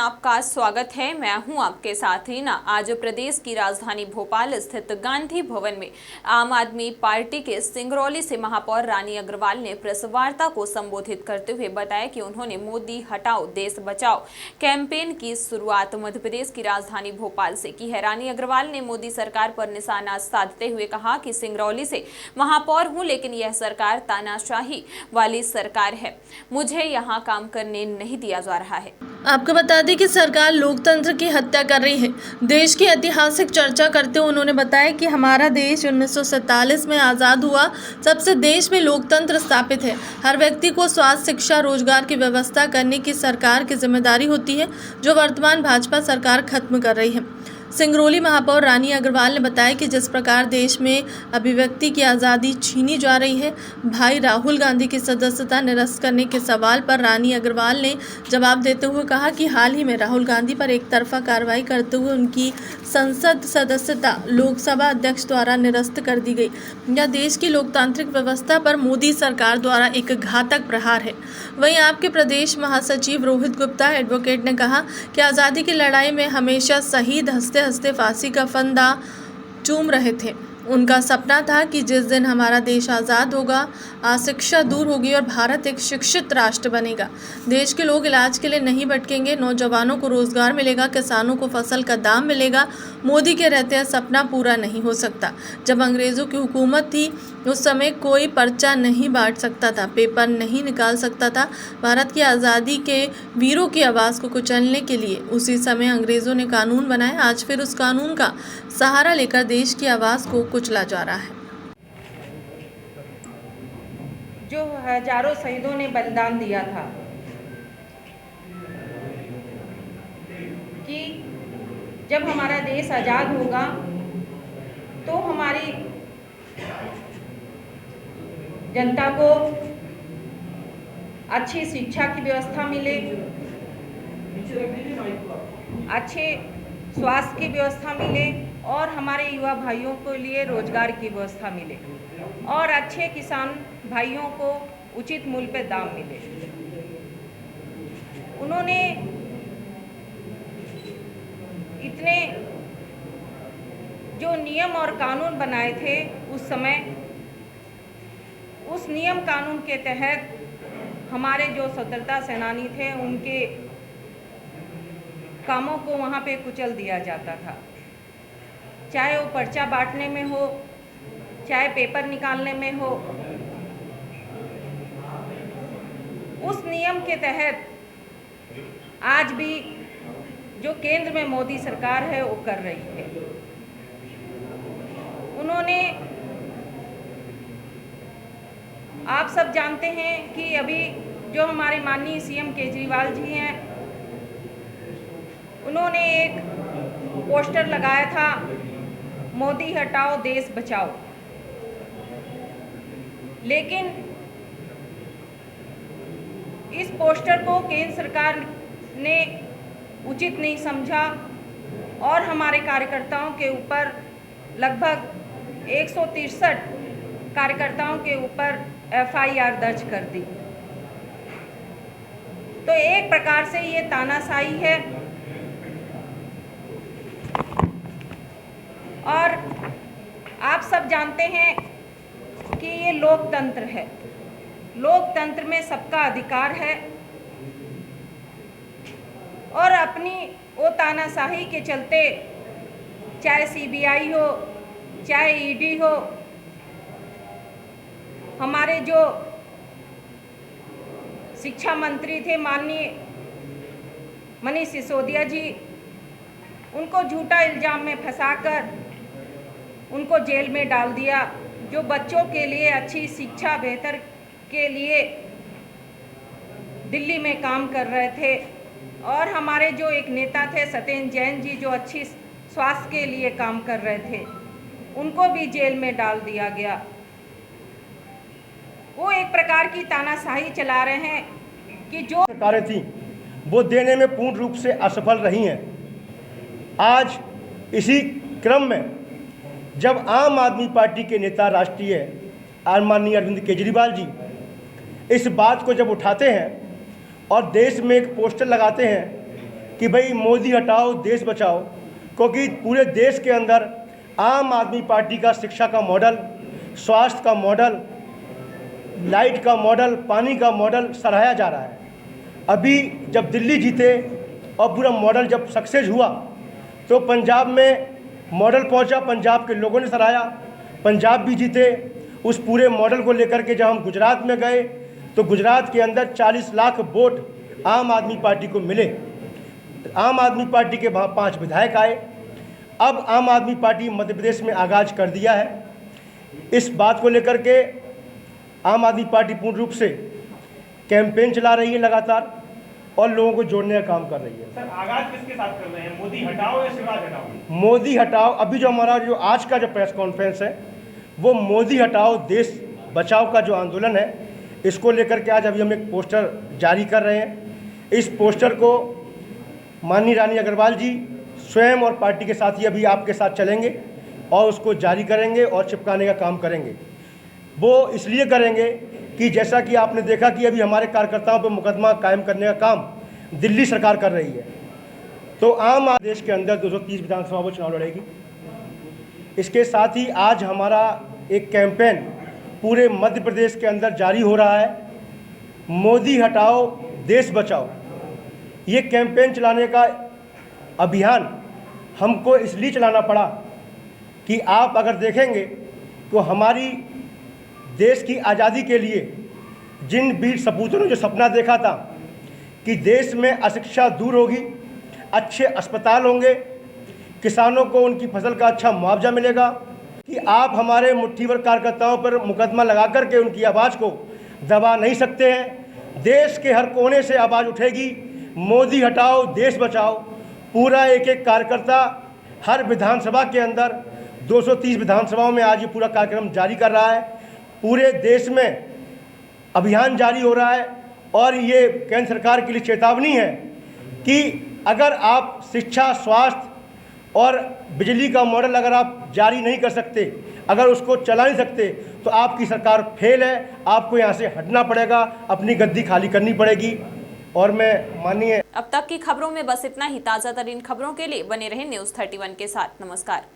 आपका स्वागत है। मैं हूं आपके साथ रीना। आज प्रदेश की राजधानी भोपाल स्थित गांधी भवन में आम आदमी पार्टी के सिंगरौली से महापौर रानी अग्रवाल ने प्रेस वार्ता को संबोधित करते हुए बताया कि उन्होंने मोदी हटाओ देश बचाओ कैंपेन की शुरुआत मध्य प्रदेश की राजधानी भोपाल से की है। रानी अग्रवाल ने मोदी सरकार पर निशाना साधते हुए कहा कि सिंगरौली से महापौर हूं, लेकिन यह सरकार तानाशाही वाली सरकार है, मुझे यहाँ काम करने नहीं दिया जा रहा है। आपको बता दें कि सरकार लोकतंत्र की हत्या कर रही है। देश की ऐतिहासिक चर्चा करते हुए उन्होंने बताया कि हमारा देश 1947 में आज़ाद हुआ, तब से देश में लोकतंत्र स्थापित है। हर व्यक्ति को स्वास्थ्य, शिक्षा, रोजगार की व्यवस्था करने की सरकार की जिम्मेदारी होती है, जो वर्तमान भाजपा सरकार खत्म कर रही है। सिंगरौली महापौर रानी अग्रवाल ने बताया कि जिस प्रकार देश में अभिव्यक्ति की आज़ादी छीनी जा रही है, भाई राहुल गांधी की सदस्यता निरस्त करने के सवाल पर रानी अग्रवाल ने जवाब देते हुए कहा कि हाल ही में राहुल गांधी पर एक तरफा कार्रवाई करते हुए उनकी संसद सदस्यता लोकसभा अध्यक्ष द्वारा निरस्त कर दी गई। यह देश की लोकतांत्रिक व्यवस्था पर मोदी सरकार द्वारा एक घातक प्रहार है। वहीं आपके प्रदेश महासचिव रोहित गुप्ता एडवोकेट ने कहा कि आज़ादी की लड़ाई में हमेशा शहीद हंसते हंसते फांसी का फंदा चूम रहे थे। उनका सपना था कि जिस दिन हमारा देश आज़ाद होगा, अशिक्षा दूर होगी और भारत एक शिक्षित राष्ट्र बनेगा। देश के लोग इलाज के लिए नहीं भटकेंगे, नौजवानों को रोजगार मिलेगा, किसानों को फसल का दाम मिलेगा। मोदी के रहते सपना पूरा नहीं हो सकता। जब अंग्रेज़ों की हुकूमत थी, उस समय कोई पर्चा नहीं बांट सकता था, पेपर नहीं निकाल सकता था। भारत की आज़ादी के वीरों की आवाज़ को कुचलने के लिए उसी समय अंग्रेज़ों ने कानून बनाए। आज फिर उस कानून का सहारा लेकर देश की आवाज़ को कुचला जा रहा है। जो हजारों शहीदों ने बलिदान दिया था कि जब हमारा देश आज़ाद होगा तो हमारी जनता को अच्छी शिक्षा की व्यवस्था मिले, अच्छे स्वास्थ्य की व्यवस्था मिले और हमारे युवा भाइयों के लिए रोजगार की व्यवस्था मिले और अच्छे किसान भाइयों को उचित मूल्य पे दाम मिले। उन्होंने इतने जो नियम और कानून बनाए थे उस समय, उस नियम कानून के तहत हमारे जो स्वतंत्रता सेनानी थे उनके कामों को वहाँ पे कुचल दिया जाता था, चाहे वो पर्चा बांटने में हो, चाहे पेपर निकालने में हो। उस नियम के तहत आज भी जो केंद्र में मोदी सरकार है वो कर रही है। उन्होंने, आप सब जानते हैं कि अभी जो हमारे माननीय सीएम केजरीवाल जी हैं, उन्होंने एक पोस्टर लगाया था, मोदी हटाओ देश बचाओ, लेकिन इस पोस्टर को केंद्र सरकार ने उचित नहीं समझा और हमारे कार्यकर्ताओं के ऊपर लगभग 163 कार्यकर्ताओं के ऊपर FIR दर्ज कर दी। तो एक प्रकार से ये तानाशाही है और आप सब जानते हैं कि ये लोकतंत्र है। लोकतंत्र में सबका अधिकार है और अपनी वो तानाशाही के चलते, चाहे CBI हो, चाहे ED हो, हमारे जो शिक्षा मंत्री थे माननीय मनीष सिसोदिया जी, उनको झूठा इल्ज़ाम में फंसाकर उनको जेल में डाल दिया, जो बच्चों के लिए अच्छी शिक्षा बेहतर के लिए दिल्ली में काम कर रहे थे। और हमारे जो एक नेता थे सत्येंद्र जैन जी, जो अच्छी स्वास्थ्य के लिए काम कर रहे थे, उनको भी जेल में डाल दिया गया। वो एक प्रकार की तानाशाही चला रहे हैं कि जो सरकारें थीं वो देने में पूर्ण रूप से असफल रही हैं। आज इसी क्रम में जब आम आदमी पार्टी के नेता राष्ट्रीय माननीय अरविंद केजरीवाल जी इस बात को जब उठाते हैं और देश में एक पोस्टर लगाते हैं कि भाई मोदी हटाओ देश बचाओ, क्योंकि पूरे देश के अंदर आम आदमी पार्टी का शिक्षा का मॉडल, स्वास्थ्य का मॉडल, लाइट का मॉडल, पानी का मॉडल सराहा जा रहा है। अभी जब दिल्ली जीते और पूरा मॉडल जब सक्सेस हुआ तो पंजाब में मॉडल पहुंचा, पंजाब के लोगों ने सराहा, पंजाब भी जीते। उस पूरे मॉडल को लेकर के जब हम गुजरात में गए तो गुजरात के अंदर 40 लाख वोट आम आदमी पार्टी को मिले। आम आदमी पार्टी के वहाँ 5 विधायक आए। अब आम आदमी पार्टी मध्य प्रदेश में आगाज कर दिया है। इस बात को लेकर के आम आदमी पार्टी पूर्ण रूप से कैंपेन चला रही है लगातार और लोगों को जोड़ने का काम कर रही है। सर, आगाज किसके साथ कर रहे हैं? मोदी हटाओ या शिवराज हटाओ? मोदी हटाओ। अभी जो हमारा जो आज का जो प्रेस कॉन्फ्रेंस है वो मोदी हटाओ देश बचाओ का जो आंदोलन है, इसको लेकर के आज अभी हम एक पोस्टर जारी कर रहे हैं। इस पोस्टर को माननीय रानी अग्रवाल जी स्वयं और पार्टी के साथी अभी आपके साथ चलेंगे और उसको जारी करेंगे और चिपकाने का काम करेंगे। वो इसलिए करेंगे कि जैसा कि आपने देखा कि अभी हमारे कार्यकर्ताओं पर मुकदमा कायम करने का काम दिल्ली सरकार कर रही है, तो आम देश के अंदर 230 विधानसभा में चुनाव लड़ेगी। इसके साथ ही आज हमारा एक कैंपेन पूरे मध्य प्रदेश के अंदर जारी हो रहा है, मोदी हटाओ देश बचाओ। ये कैंपेन चलाने का अभियान हमको इसलिए चलाना पड़ा कि आप अगर देखेंगे तो हमारी देश की आज़ादी के लिए जिन वीर सपूतों ने जो सपना देखा था कि देश में अशिक्षा दूर होगी, अच्छे अस्पताल होंगे, किसानों को उनकी फसल का अच्छा मुआवजा मिलेगा, कि आप हमारे मुट्ठीभर कार्यकर्ताओं पर मुकदमा लगा करके उनकी आवाज़ को दबा नहीं सकते हैं। देश के हर कोने से आवाज़ उठेगी, मोदी हटाओ देश बचाओ। पूरा एक एक कार्यकर्ता हर विधानसभा के अंदर 230 विधानसभाओं में आज ये पूरा कार्यक्रम जारी कर रहा है। पूरे देश में अभियान जारी हो रहा है और ये केंद्र सरकार के लिए चेतावनी है कि अगर आप शिक्षा, स्वास्थ्य और बिजली का मॉडल अगर आप जारी नहीं कर सकते, अगर उसको चला नहीं सकते, तो आपकी सरकार फेल है। आपको यहाँ से हटना पड़ेगा, अपनी गद्दी खाली करनी पड़ेगी। और मैं माननीय अब तक की खबरों में बस इतना ही। ताज़ा तरीन खबरों के लिए बने रहें न्यूज़ 31 के साथ। नमस्कार।